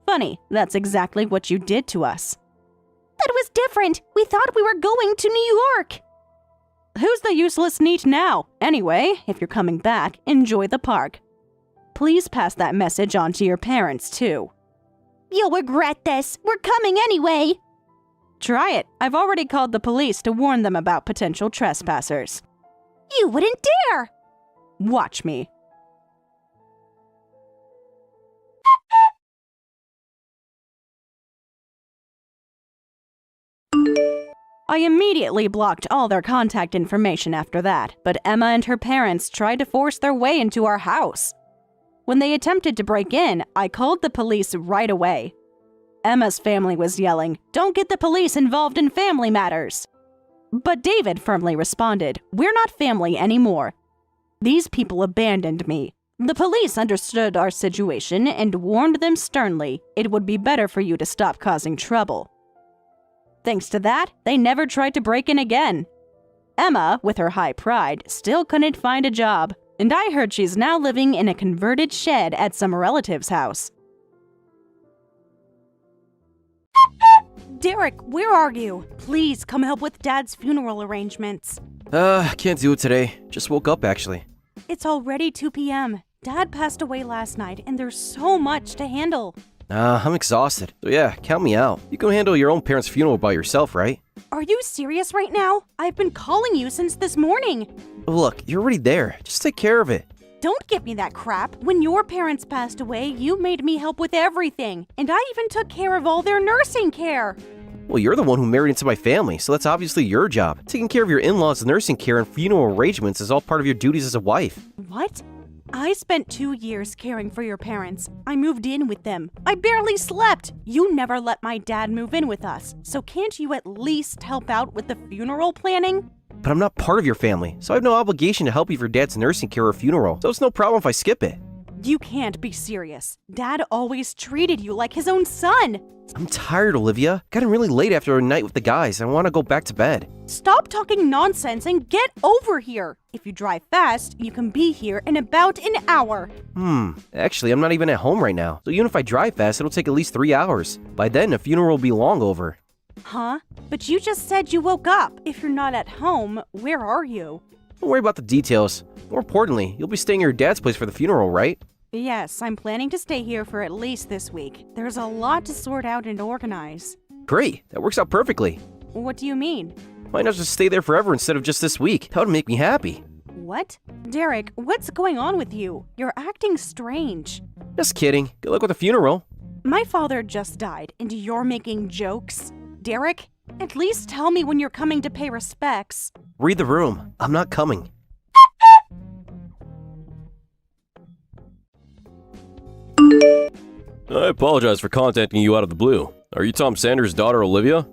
Funny, that's exactly what you did to us. That was different. We thought we were going to New York. Who's the useless NEET now? Anyway, if you're coming back, enjoy the park. Please pass that message on to your parents, too. You'll regret this. We're coming anyway. Try it. I've already called the police to warn them about potential trespassers. You wouldn't dare. Watch me. I immediately blocked all their contact information after that, but Emma and her parents tried to force their way into our house. When they attempted to break in, I called the police right away. Emma's family was yelling, "Don't get the police involved in family matters." But David firmly responded, "We're not family anymore. These people abandoned me. The police understood our situation and warned them sternly it would be better for you to stop causing trouble." Thanks to that, they never tried to break in again. Emma, with her high pride, still couldn't find a job, and I heard she's now living in a converted shed at some relative's house. Derek, where are you? Please come help with Dad's funeral arrangements. Can't do it today. Just woke up, actually. It's already 2 p.m. Dad passed away last night, and there's so much to handle. I'm exhausted. So yeah, count me out. You can handle your own parents' funeral by yourself, right? Are you serious right now? I've been calling you since this morning. Look, you're already there. Just take care of it. Don't give me that crap. When your parents passed away, you made me help with everything, and I even took care of all their nursing care. Well, you're the one who married into my family, so that's obviously your job. Taking care of your in-laws' nursing care and funeral arrangements is all part of your duties as a wife. What? I spent 2 years caring for your parents. I moved in with them. I barely slept. You never let my dad move in with us, so can't you at least help out with the funeral planning? But I'm not part of your family, so I have no obligation to help you with your dad's nursing care or funeral, so it's no problem if I skip it. You can't be serious. Dad always treated you like his own son. I'm tired, Olivia. Gotten really late after a night with the guys. I want to go back to bed. Stop talking nonsense and get over here. If you drive fast, you can be here in about an hour. Actually, I'm not even at home right now, so even if I drive fast, it'll take at least 3 hours. By then, the funeral will be long over. Huh? But you just said you woke up. If you're not at home, where are you? Don't worry about the details. More importantly, you'll be staying at your dad's place for the funeral, right? Yes, I'm planning to stay here for at least this week. There's a lot to sort out and organize. Great, that works out perfectly. What do you mean? Why not just stay there forever instead of just this week? That would make me happy. What? Derek, what's going on with you? You're acting strange. Just kidding. Good luck with the funeral. My father just died, and you're making jokes? Derek, at least tell me when you're coming to pay respects. Read the room. I'm not coming. I apologize for contacting you out of the blue. Are you Tom Sanders' daughter, Olivia?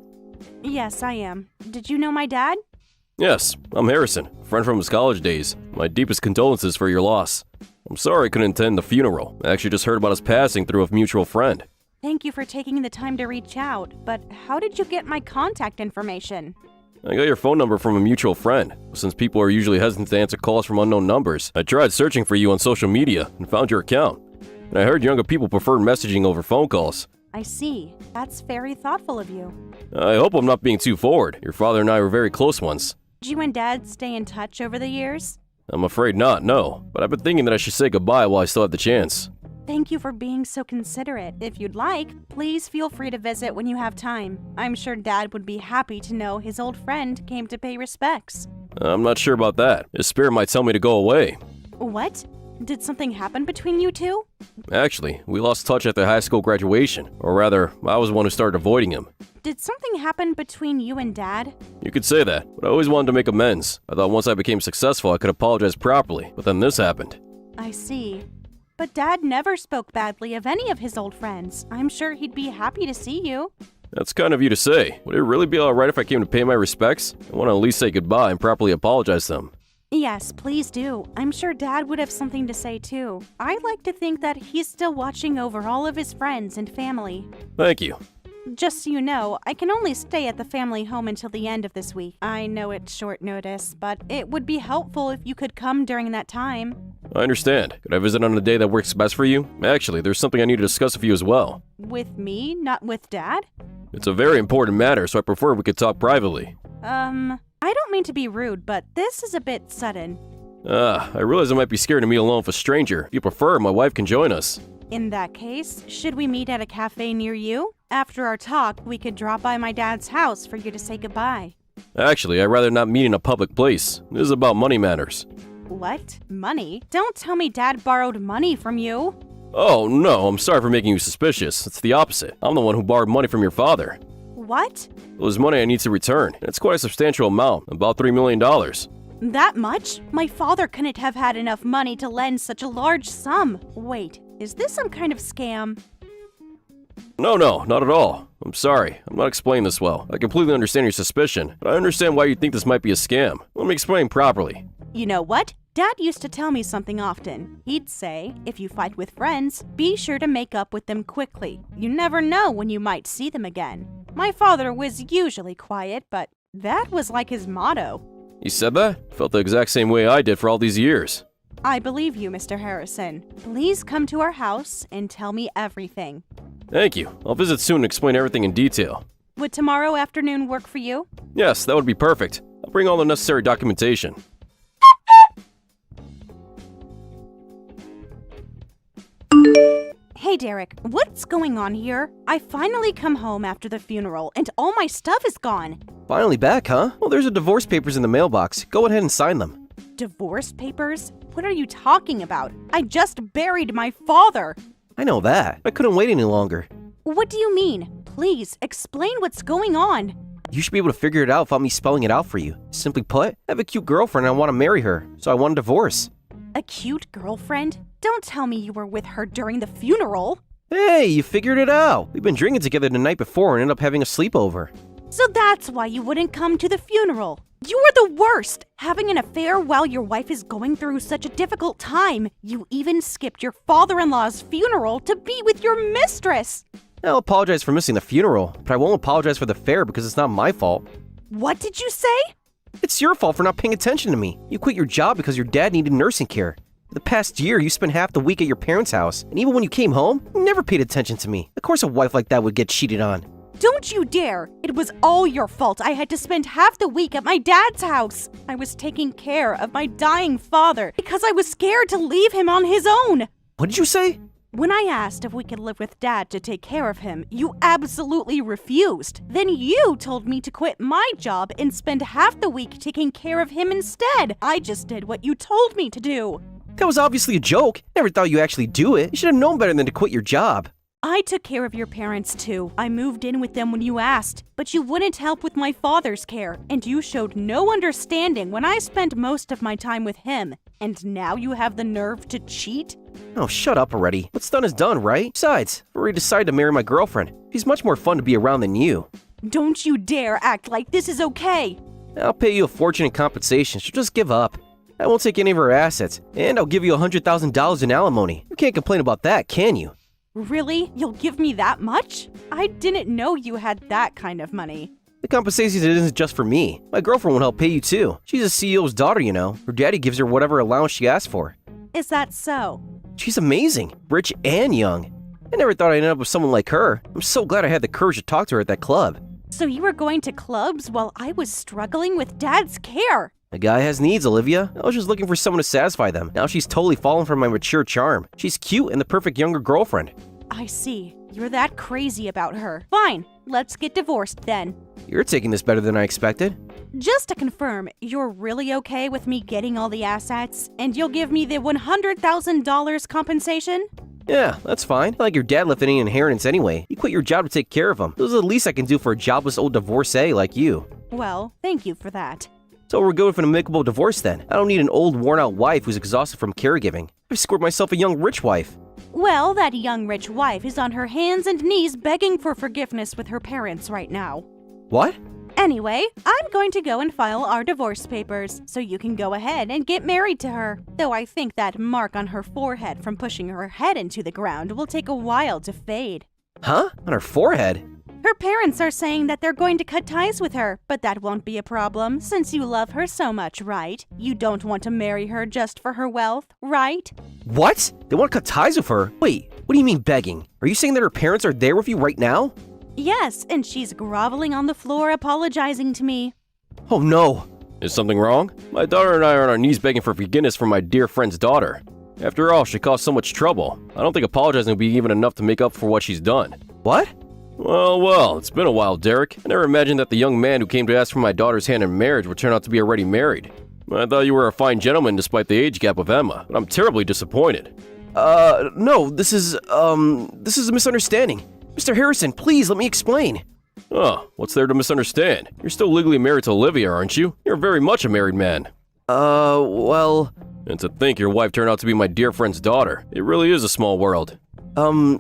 Yes, I am. Did you know my dad? Yes, I'm Harrison, a friend from his college days. My deepest condolences for your loss. I'm sorry I couldn't attend the funeral. I actually just heard about his passing through a mutual friend. Thank you for taking the time to reach out, but how did you get my contact information? I got your phone number from a mutual friend. Since people are usually hesitant to answer calls from unknown numbers, I tried searching for you on social media and found your account. And I heard younger people prefer messaging over phone calls. I see. That's very thoughtful of you. I hope I'm not being too forward. Your father and I were very close once. Did you and Dad stay in touch over the years? I'm afraid not, no. But I've been thinking that I should say goodbye while I still have the chance. Thank you for being so considerate. If you'd like, please feel free to visit when you have time. I'm sure Dad would be happy to know his old friend came to pay respects. I'm not sure about that. His spirit might tell me to go away. What? Did something happen between you two? Actually, we lost touch after high school graduation. Or rather, I was the one who started avoiding him. Did something happen between you and Dad? You could say that, but I always wanted to make amends. I thought once I became successful, I could apologize properly, but then this happened. I see. But Dad never spoke badly of any of his old friends. I'm sure he'd be happy to see you. That's kind of you to say. Would it really be alright if I came to pay my respects? I want to at least say goodbye and properly apologize to them. Yes, please do. I'm sure Dad would have something to say too. I like to think that he's still watching over all of his friends and family. Thank you. Just so you know, I can only stay at the family home until the end of this week. I know it's short notice, but it would be helpful if you could come during that time. I understand. Could I visit on a day that works best for you? Actually, there's something I need to discuss with you as well. With me, not with Dad? It's a very important matter, so I prefer we could talk privately. I don't mean to be rude, but this is a bit sudden. I realize I might be scared to meet alone with a stranger. If you prefer, my wife can join us. In that case, should we meet at a cafe near you? After our talk, we could drop by my dad's house for you to say goodbye. Actually, I'd rather not meet in a public place. This is about money matters. What? Money? Don't tell me Dad borrowed money from you. Oh, no, I'm sorry for making you suspicious. It's the opposite. I'm the one who borrowed money from your father. What? It was money I need to return, and it's quite a substantial amount, about $3 million. That much? My father couldn't have had enough money to lend such a large sum. Wait, is this some kind of scam? No, not at all. I'm sorry. I'm not explaining this well. I completely understand your suspicion, but I understand why you think this might be a scam. Let me explain properly. You know what? Dad used to tell me something often. He'd say, if you fight with friends, be sure to make up with them quickly. You never know when you might see them again. My father was usually quiet, but that was like his motto. You said that? Felt the exact same way I did for all these years. I believe you, Mr. Harrison. Please come to our house and tell me everything. Thank you. I'll visit soon and explain everything in detail. Would tomorrow afternoon work for you? Yes, that would be perfect. I'll bring all the necessary documentation. Hey Derek, what's going on here? I finally come home after the funeral and all my stuff is gone. Finally back, huh? Well, there's a divorce papers in the mailbox. Go ahead and sign them. Divorce papers? What are you talking about? I just buried my father. I know that. I couldn't wait any longer. What do you mean? Please, explain what's going on. You should be able to figure it out without me spelling it out for you. Simply put, I have a cute girlfriend and I want to marry her, so I want a divorce. A cute girlfriend? Don't tell me you were with her during the funeral. Hey, you figured it out. We've been drinking together the night before and ended up having a sleepover. So that's why you wouldn't come to the funeral. You are the worst! Having an affair while your wife is going through such a difficult time. You even skipped your father-in-law's funeral to be with your mistress. I'll apologize for missing the funeral, but I won't apologize for the affair because it's not my fault. What did you say? It's your fault for not paying attention to me. You quit your job because your dad needed nursing care. The past year, you spent half the week at your parents' house, and even when you came home, you never paid attention to me. Of course a wife like that would get cheated on. Don't you dare! It was all your fault. I had to spend half the week at my dad's house. I was taking care of my dying father because I was scared to leave him on his own. What did you say? When I asked if we could live with Dad to take care of him, you absolutely refused. Then you told me to quit my job and spend half the week taking care of him instead. I just did what you told me to do. That was obviously a joke. Never thought you'd actually do it. You should have known better than to quit your job. I took care of your parents too. I moved in with them when you asked, but you wouldn't help with my father's care, and you showed no understanding when I spent most of my time with him. And now you have the nerve to cheat? Oh, shut up already. What's done is done, right? Besides, I've already decided to marry my girlfriend. She's much more fun to be around than you. Don't you dare act like this is okay. I'll pay you a fortune in compensation, so just give up. I won't take any of her assets, and I'll give you $100,000 in alimony. You can't complain about that, can you? Really? You'll give me that much? I didn't know you had that kind of money. The compensation isn't just for me. My girlfriend will help pay you too. She's a CEO's daughter, you know. Her daddy gives her whatever allowance she asks for. Is that so? She's amazing, rich and young. I never thought I'd end up with someone like her. I'm so glad I had the courage to talk to her at that club. So you were going to clubs while I was struggling with Dad's care? A guy has needs, Olivia. I was just looking for someone to satisfy them. Now she's totally fallen for my mature charm. She's cute and the perfect younger girlfriend. I see. You're that crazy about her. Fine, let's get divorced then. You're taking this better than I expected. Just to confirm, you're really okay with me getting all the assets, and you'll give me the $100,000 compensation? Yeah, that's fine. Not like your dad left any inheritance anyway. You quit your job to take care of him. This is the least I can do for a jobless old divorcee like you. Well, thank you for that. So we're going for an amicable divorce then. I don't need an old, worn-out wife who's exhausted from caregiving. I've scored myself a young, rich wife. Well, that young rich wife is on her hands and knees begging for forgiveness with her parents right now. What? Anyway, I'm going to go and file our divorce papers, so you can go ahead and get married to her. Though I think that mark on her forehead from pushing her head into the ground will take a while to fade. Huh? On her forehead? Her parents are saying that they're going to cut ties with her, but that won't be a problem since you love her so much, right? You don't want to marry her just for her wealth, right? What? They want to cut ties with her? Wait, what do you mean begging? Are you saying that her parents are there with you right now? Yes, and she's groveling on the floor apologizing to me. Oh no. Is something wrong? My daughter and I are on our knees begging for forgiveness from my dear friend's daughter. After all, she caused so much trouble. I don't think apologizing will be even enough to make up for what she's done. What? Well, it's been a while, Derek. I never imagined that the young man who came to ask for my daughter's hand in marriage would turn out to be already married. I thought you were a fine gentleman despite the age gap with Emma, but I'm terribly disappointed. No, this is a misunderstanding. Mr. Harrison, please let me explain. Oh, what's there to misunderstand? You're still legally married to Olivia, aren't you? You're very much a married man. Well... And to think your wife turned out to be my dear friend's daughter. It really is a small world.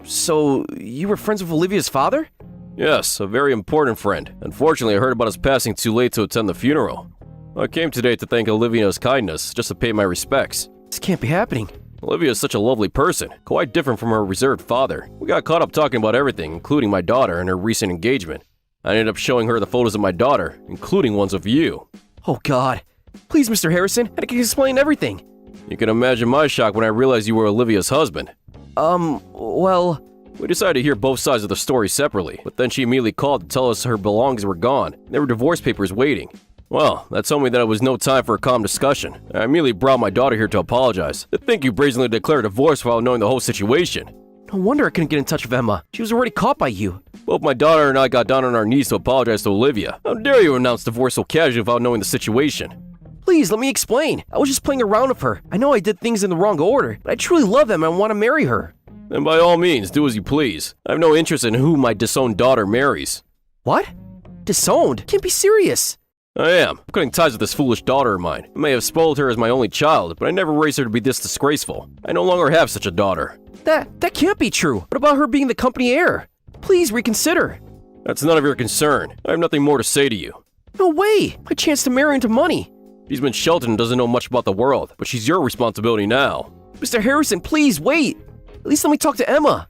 So you were friends with Olivia's father? Yes, a very important friend. Unfortunately, I heard about his passing too late to attend the funeral. I came today to thank Olivia's kindness, just to pay my respects. This can't be happening. Olivia is such a lovely person, quite different from her reserved father. We got caught up talking about everything, including my daughter and her recent engagement. I ended up showing her the photos of my daughter, including ones of you. Oh God. Please, Mr. Harrison, I can explain everything. You can imagine my shock when I realized you were Olivia's husband. Well... We decided to hear both sides of the story separately, but then she immediately called to tell us her belongings were gone. There were divorce papers waiting. Well, that told me that it was no time for a calm discussion. I immediately brought my daughter here to apologize. To think you brazenly declared divorce without knowing the whole situation. No wonder I couldn't get in touch with Emma. She was already caught by you. Both my daughter and I got down on our knees to apologize to Olivia. How dare you announce divorce so casually without knowing the situation? Please, let me explain. I was just playing around with her. I know I did things in the wrong order, but I truly love Emma and want to marry her. Then by all means, do as you please. I have no interest in who my disowned daughter marries. What? Disowned? Can't be serious. I am. I'm cutting ties with this foolish daughter of mine. I may have spoiled her as my only child, but I never raised her to be this disgraceful. I no longer have such a daughter. That can't be true. What about her being the company heir? Please reconsider. That's none of your concern. I have nothing more to say to you. No way. My chance to marry into money. She's been sheltered and doesn't know much about the world, but she's your responsibility now. Mr. Harrison, please wait. At least let me talk to Emma.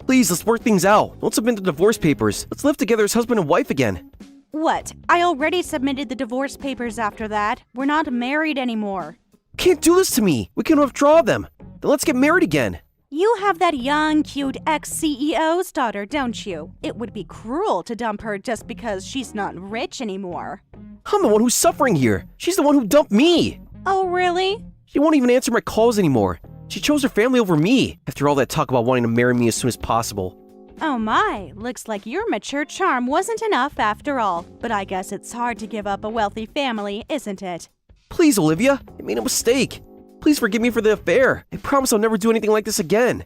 Please, let's work things out. Don't submit the divorce papers. Let's live together as husband and wife again. What? I already submitted the divorce papers after that. We're not married anymore. Can't do this to me. We can withdraw them. Then let's get married again. You have that young, cute ex-CEO's daughter, don't you? It would be cruel to dump her just because she's not rich anymore. I'm the one who's suffering here. She's the one who dumped me. Oh, really? She won't even answer my calls anymore. She chose her family over me after all that talk about wanting to marry me as soon as possible. Oh my, looks like your mature charm wasn't enough after all. But I guess it's hard to give up a wealthy family, isn't it? Please, Olivia, I made a mistake. Please forgive me for the affair. I promise I'll never do anything like this again.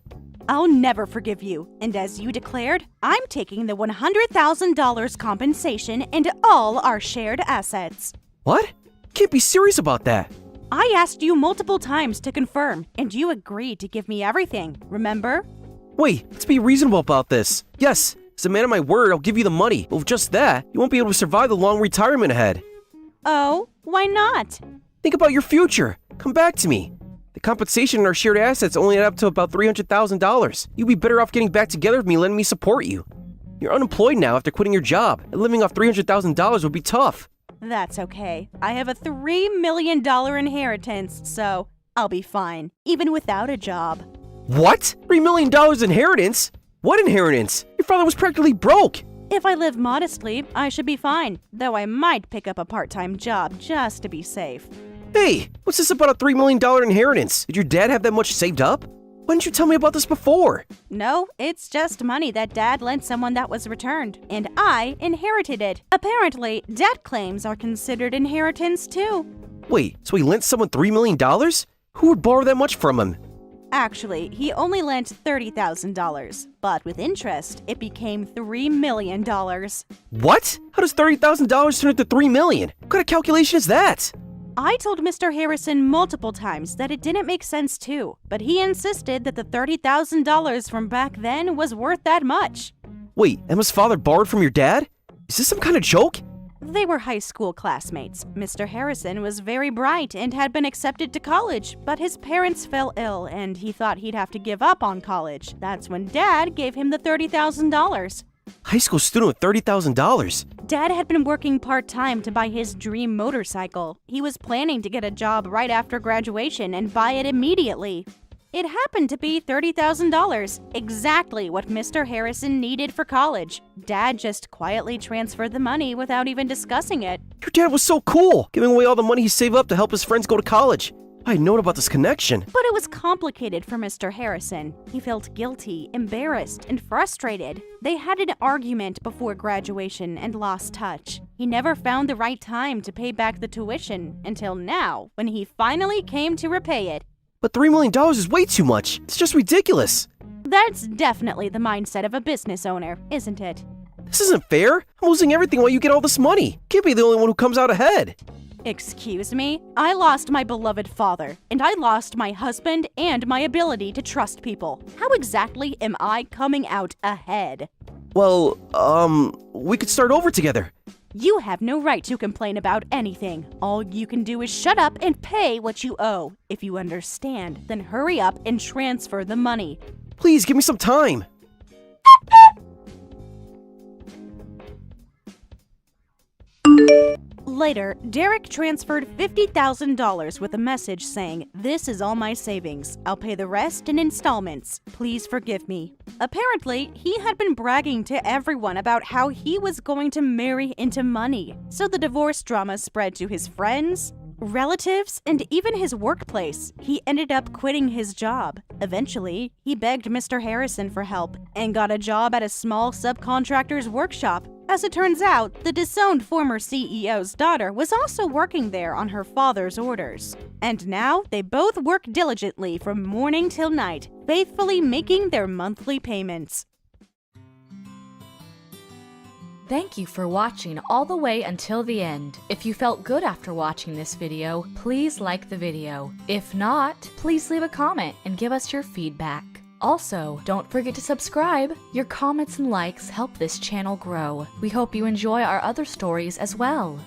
I'll never forgive you. And as you declared, I'm taking the $100,000 compensation and all our shared assets. What? Can't be serious about that. I asked you multiple times to confirm, and you agreed to give me everything, remember? Wait, let's be reasonable about this. Yes, as a man of my word, I'll give you the money. But with just that, you won't be able to survive the long retirement ahead. Oh, why not? Think about your future. Come back to me. The compensation in our shared assets only add up to about $300,000. You'd be better off getting back together with me, letting me support you. You're unemployed now after quitting your job, and living off $300,000 would be tough. That's okay. I have a $3 million inheritance, so I'll be fine, even without a job. What? $3 million inheritance? What inheritance? Your father was practically broke. If I live modestly, I should be fine, though I might pick up a part-time job just to be safe. Hey, what's this about a $3 million inheritance? Did your dad have that much saved up? Why didn't you tell me about this before? No, it's just money that Dad lent someone that was returned, and I inherited it. Apparently, debt claims are considered inheritance too. Wait, so he lent someone $3 million? Who would borrow that much from him? Actually, he only lent $30,000, but with interest, it became $3 million. What? How does $30,000 turn into $3 million? What kind of calculation is that? I told Mr. Harrison multiple times that it didn't make sense too, but he insisted that the $30,000 from back then was worth that much. Wait, Emma's father borrowed from your dad? Is this some kind of joke? They were high school classmates. Mr. Harrison was very bright and had been accepted to college, but his parents fell ill and he thought he'd have to give up on college. That's when Dad gave him the $30,000. High school student with $30,000? Dad had been working part-time to buy his dream motorcycle. He was planning to get a job right after graduation and buy it immediately. It happened to be $30,000, exactly what Mr. Harrison needed for college. Dad just quietly transferred the money without even discussing it. Your dad was so cool, giving away all the money he saved up to help his friends go to college. I had known about this connection. But it was complicated for Mr. Harrison. He felt guilty, embarrassed, and frustrated. They had an argument before graduation and lost touch. He never found the right time to pay back the tuition until now, when he finally came to repay it. But $3 million is way too much. It's just ridiculous. That's definitely the mindset of a business owner, isn't it? This isn't fair. I'm losing everything while you get all this money. Can't be the only one who comes out ahead. Excuse me? I lost my beloved father, and I lost my husband and my ability to trust people. How exactly am I coming out ahead? Well, we could start over together. You have no right to complain about anything. All you can do is shut up and pay what you owe. If you understand, then hurry up and transfer the money. Please, give me some time. Later, Derek transferred $50,000 with a message saying, "This is all my savings. I'll pay the rest in installments. Please forgive me." Apparently, he had been bragging to everyone about how he was going to marry into money. So the divorce drama spread to his friends, relatives, and even his workplace. He ended up quitting his job. Eventually, he begged Mr. Harrison for help and got a job at a small subcontractor's workshop. As it turns out, the disowned former CEO's daughter was also working there on her father's orders. And now they both work diligently from morning till night, faithfully making their monthly payments. Thank you for watching all the way until the end. If you felt good after watching this video, please like the video. If not, please leave a comment and give us your feedback. Also, don't forget to subscribe. Your comments and likes help this channel grow. We hope you enjoy our other stories as well.